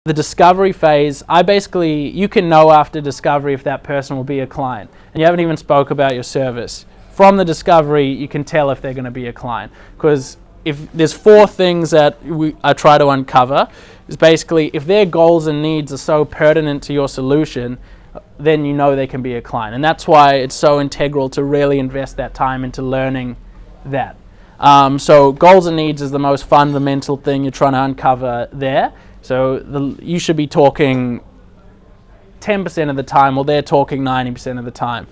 The discovery phase, you can know after discovery if that person will be a client. And you haven't even spoke about your service. From the discovery, you can tell if they're going to be a client. Because if there's 4 things that I try to uncover, is basically if their goals and needs are so pertinent to your solution, then you know they can be a client. And that's why it's so integral to really invest that time into learning that. So goals and needs is the most fundamental thing you're trying to uncover there. So you should be talking 10% of the time, or they're talking 90% of the time.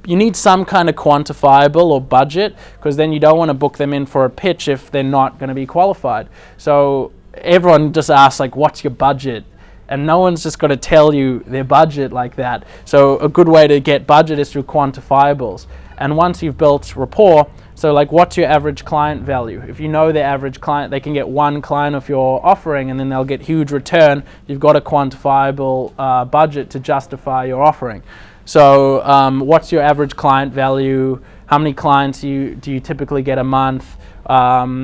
You need some kind of quantifiable or budget, because then you don't want to book them in for a pitch if they're not going to be qualified. So everyone just asks, like, what's your budget? And no one's just got to tell you their budget like that. So a good way to get budget is through quantifiables. And once you've built rapport, so like, what's your average client value? If you know their average client, they can get 1 client of your offering and then they'll get huge return. You've got a quantifiable budget to justify your offering. So what's your average client value? How many clients do you typically get a month?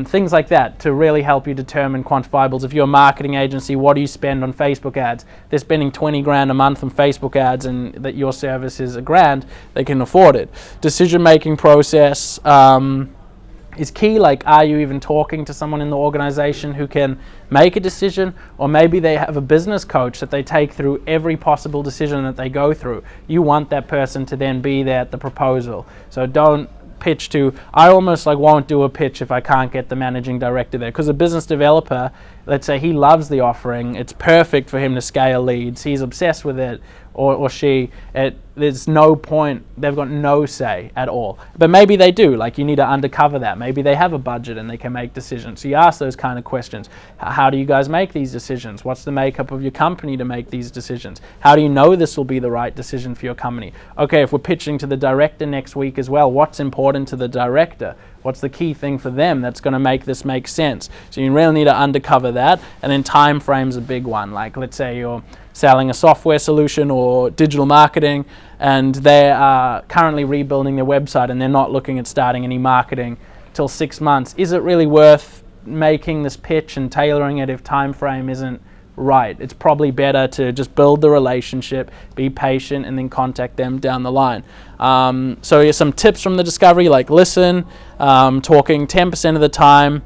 Things like that to really help you determine quantifiables. If you're a marketing agency, what do you spend on Facebook ads? They're spending 20 grand a month on Facebook ads and that your service is $1,000, they can afford it. Decision-making process is key. Like, are you even talking to someone in the organization who can make a decision? Or maybe they have a business coach that they take through every possible decision that they go through. You want that person to then be there at the proposal. So don't pitch to, I almost won't do a pitch if I can't get the managing director there, because a business developer, let's say he loves the offering, it's perfect for him to scale leads, he's obsessed with it, or she, there's no point, they've got no say at all. But maybe they do, like, you need to undercover that. Maybe they have a budget and they can make decisions. So you ask those kind of questions. How do you guys make these decisions? What's the makeup of your company to make these decisions? How do you know this will be the right decision for your company? Okay, if we're pitching to the director next week as well, what's important to the director? What's the key thing for them that's going to make this make sense? So you really need to undercover that. And then time frame's a big one. Like, let's say you're selling a software solution or digital marketing, and they are currently rebuilding their website and they're not looking at starting any marketing till 6 months. Is it really worth making this pitch and tailoring it if time frame isn't right? It's probably better to just build the relationship, be patient, and then contact them down the line. So here's some tips from the discovery, like listen, talking 10% of the time.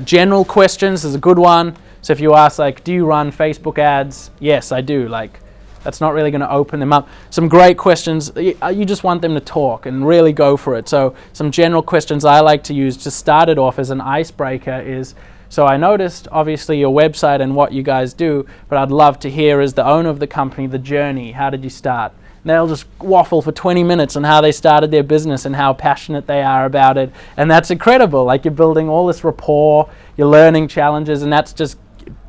General questions is a good one. So if you ask, like, do you run Facebook ads? Yes, I do. Like, that's not really going to open them up. Some great questions. You just want them to talk and really go for it. So some general questions I like to use to start it off as an icebreaker is, so I noticed obviously your website and what you guys do, but I'd love to hear, as the owner of the company, the journey. How did you start? And they'll just waffle for 20 minutes on how they started their business and how passionate they are about it. And that's incredible. Like, you're building all this rapport, you're learning challenges, and that's just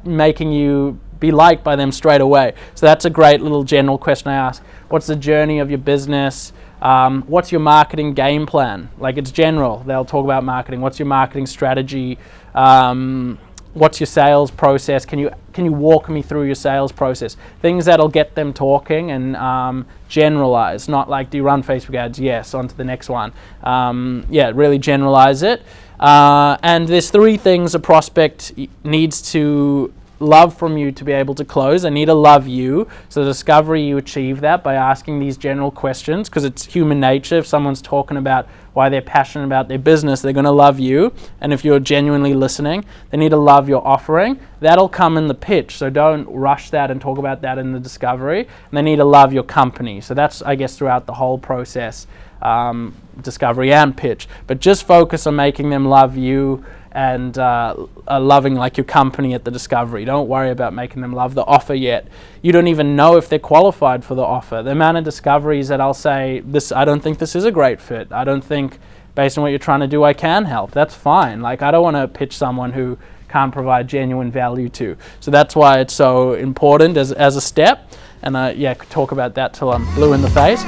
making you be liked by them straight away. So that's a great little general question I ask. What's the journey of your business? What's your marketing game plan? Like, it's general. They'll talk about marketing. What's your marketing strategy? What's your sales process? Can you walk me through your sales process? Things that'll get them talking and generalize. Not like, do you run Facebook ads? Yes, on to the next one. Really generalize it. And there's 3 things a prospect needs to love from you to be able to close. They need to love you. So the discovery, you achieve that by asking these general questions, because it's human nature. If someone's talking about why they're passionate about their business, they're going to love you. And if you're genuinely listening, they need to love your offering. That'll come in the pitch. So don't rush that and talk about that in the discovery. And they need to love your company. So that's, I guess, throughout the whole process, discovery and pitch. But just focus on making them love you and loving, like, your company at the discovery. Don't worry about making them love the offer yet. You don't even know if they're qualified for the offer. The amount of discoveries that I'll say, I don't think this is a great fit. I don't think, based on what you're trying to do, I can help. That's fine. Like, I don't want to pitch someone who can't provide genuine value to. So that's why it's so important as a step. And I could talk about that till I'm blue in the face.